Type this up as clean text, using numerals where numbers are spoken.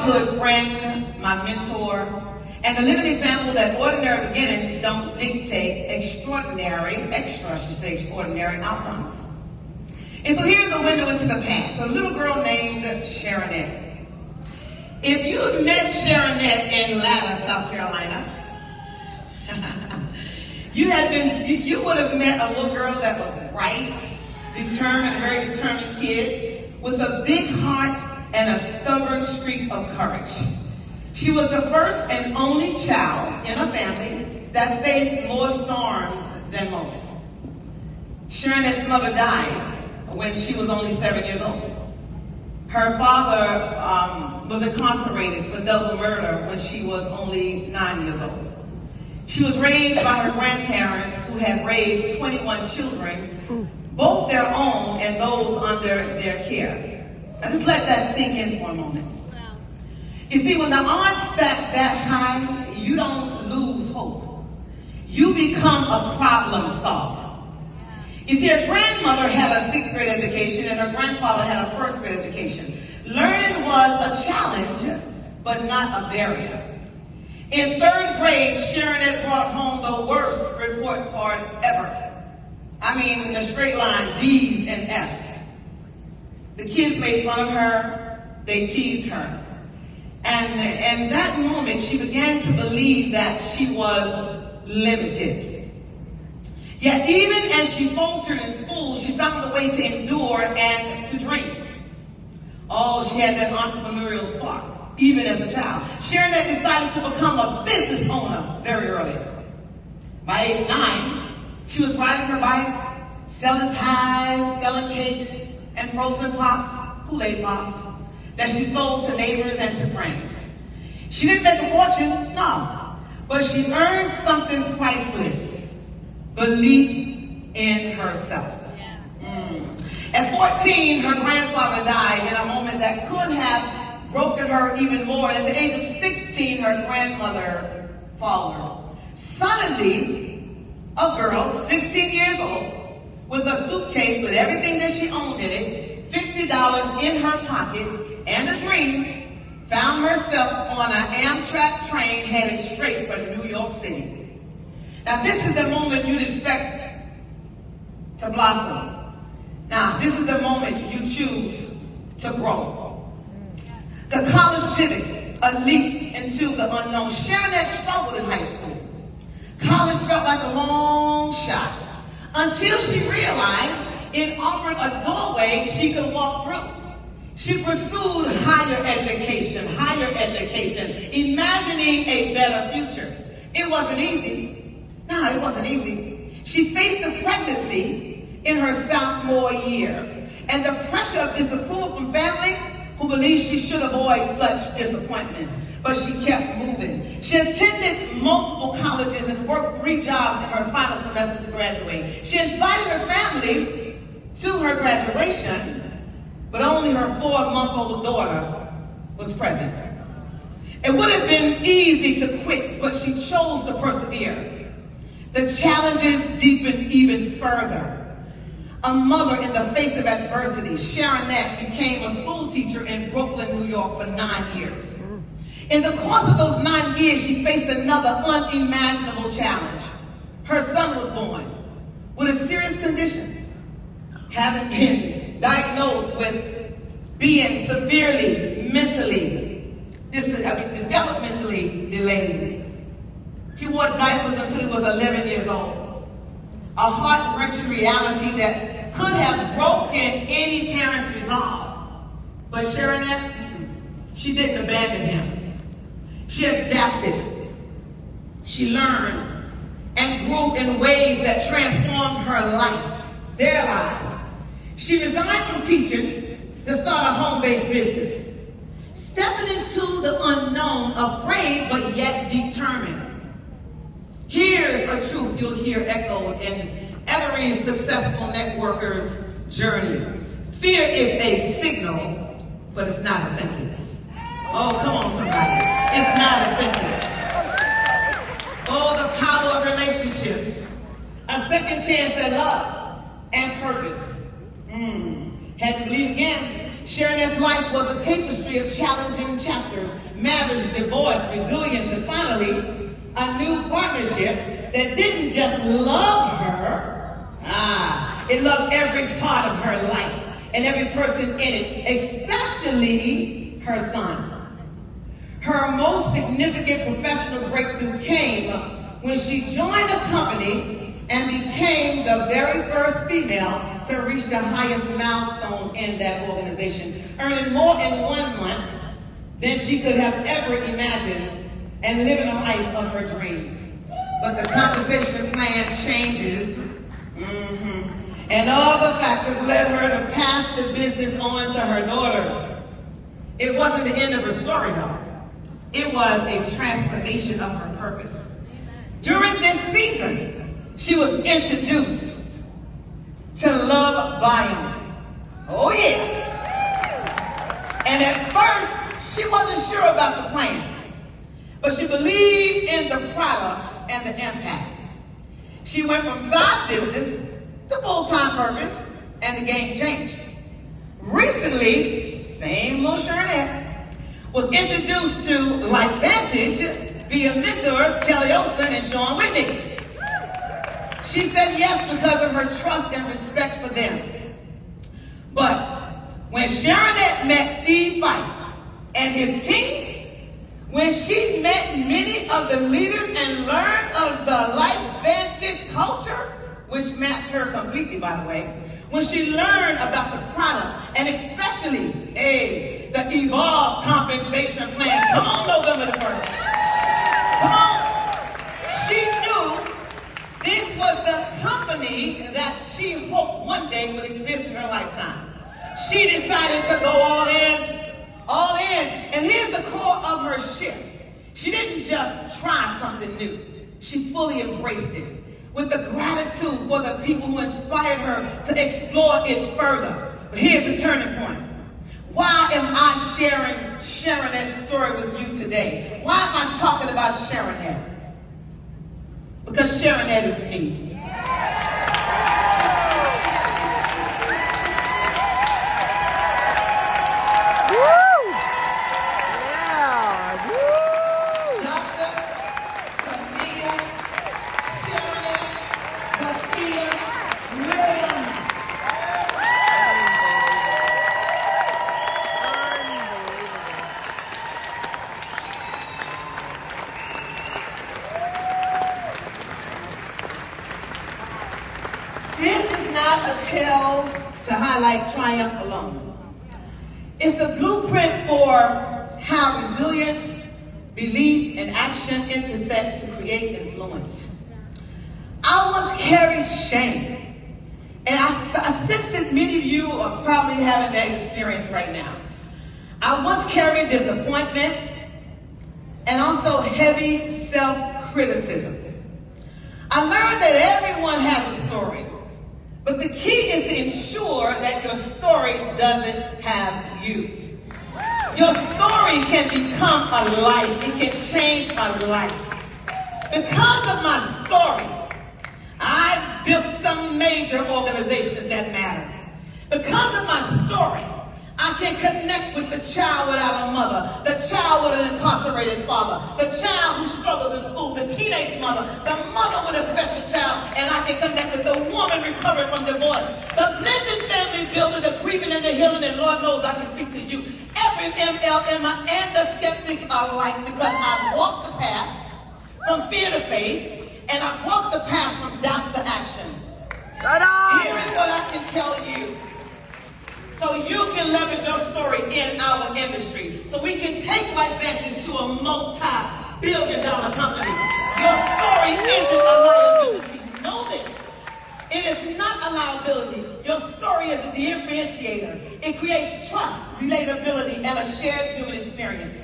childhood friend, my mentor, and the living example that ordinary beginnings don't dictate extraordinary outcomes. And so here's a window into the past. A little girl named Sharonette. If you met Sharonette in Atlanta, South Carolina, you would have met a little girl that was bright, determined, a very determined kid with a big heart and a stubborn streak of courage. She was the first and only child in a family that faced more storms than most. Sharonette's mother died when she was only 7 years old. Her father was incarcerated for double murder when she was only 9 years old. She was raised by her grandparents who had raised 21 children, both their own and those under their care. Now just let that sink in for a moment. Wow. You see, when the odds stack that high, you don't lose hope. You become a problem solver. You see, her grandmother had a 6th grade education and her grandfather had a 1st grade education. Learning was a challenge, but not a barrier. In 3rd grade, Sharonette brought home the worst report card ever. I mean, in a straight line, D's and F's. The kids made fun of her, they teased her. And in that moment, she began to believe that she was limited. Yet even as she faltered in school, she found a way to endure and to dream. Oh, she had that entrepreneurial spark, even as a child. Sharonette decided to become a business owner very early. By age 9, she was riding her bike, selling pies, selling cakes, and frozen pops, Kool-Aid pops, that she sold to neighbors and to friends. She didn't make a fortune, no, but she earned something priceless. Belief in herself. Yes. At 14, her grandfather died in a moment that could have broken her even more. At the age of 16, her grandmother followed. Suddenly, a girl, 16 years old, with a suitcase with everything that she owned in it, $50 in her pocket, and a dream, found herself on an Amtrak train headed straight for New York City. Now this is the moment you'd expect to blossom. Now this is the moment you choose to grow. The college pivot, a leap into the unknown. Sharonette struggled in high school. College felt like a long shot until she realized it offered a doorway she could walk through. She pursued higher education, imagining a better future. It wasn't easy. No, it wasn't easy. She faced a pregnancy in her sophomore year and the pressure of disapproval from family who believed she should avoid such disappointments. But she kept moving. She attended multiple colleges and worked 3 jobs in her final semester to graduate. She invited her family to her graduation, but only her 4-month-old daughter was present. It would have been easy to quit, but she chose to persevere. The challenges deepened even further. A mother in the face of adversity, Sharonette became a school teacher in Brooklyn, New York for 9 years. In the course of those 9 years, she faced another unimaginable challenge. Her son was born with a serious condition, having been diagnosed with being severely developmentally delayed. He wore diapers until he was 11 years old. A heart-wrenching reality that could have broken any parent's resolve. But Sharonette, she didn't abandon him. She adapted. She learned and grew in ways that transformed her life, their lives. She resigned from teaching to start a home-based business, stepping into the unknown, afraid but yet determined. Here's a truth you'll hear echoed in every successful networker's journey. Fear is a signal, but it's not a sentence. Oh, come on, somebody. It's not a sentence. Oh, the power of relationships. A second chance at love and purpose. Had to believe again. Sharonette's life was a tapestry of challenging chapters: marriage, divorce, resilience, and finally, a new partnership that didn't just love her, it loved every part of her life and every person in it, especially her son. Her most significant professional breakthrough came when she joined a company and became the very first female to reach the highest milestone in that organization, earning more in 1 month than she could have ever imagined and living a life of her dreams. But the compensation plan changes, and all the factors led her to pass the business on to her daughters. It wasn't the end of her story, though. It was a transformation of her purpose. During this season, she was introduced to love Biome. Oh yeah. And at first, she wasn't sure about the plan, but she believed in the products and the impact. She went from side business to full-time purpose, and the game changed. Recently, same little Sharonette was introduced to Vantage via mentors Kelly Olsen and Sean Whitney. She said yes because of her trust and respect for them. But when Sharonette met Steve Fife and his team, when she met many of the leaders and learned of the Vantage culture, which matched her completely, by the way, when she learned about the products and especially, the Evolve compensation plan. Come on, November the 1st. Come on. She knew this was the company that she hoped one day would exist in her lifetime. She decided to go all in, all in. And here's the core of her shift. She didn't just try something new. She fully embraced it with the gratitude for the people who inspired her to explore it further. But here's the turning point. Why am I sharing Sharonette's story with you today? Why am I talking about Sharonette? Because Sharonette is me. Dr. Tamia, Sharonette, This is not a tale to highlight triumph alone. It's a blueprint for how resilience, belief, and action intersect to create influence. I once carried shame, and I sense that many of you are probably having that experience right now. I once carried disappointment and also heavy self-criticism. I learned that everyone has a story, but the key is to ensure that your story doesn't have you. Your story can become a life. It can change a life. Because of my story, I've built some major organizations that matter. Because of my story, I can connect with the child without a mother, the child with an incarcerated father, the child who struggles in school, the teenage mother, the mother with a special child, and I can connect with the woman recovering from divorce, the blended family builder, the grieving and the healing, and Lord knows I can speak to you. Every MLM and the skeptics are alike because I've walked the path from fear to faith, and I've walked the path from doubt to action. Here is what I can tell you, so you can leverage your story in our industry, so we can take Vantage to a multi-billion-dollar company. Your story isn't a liability. You know this. It is not a liability. Your story is a differentiator. It creates trust, relatability, and a shared human experience.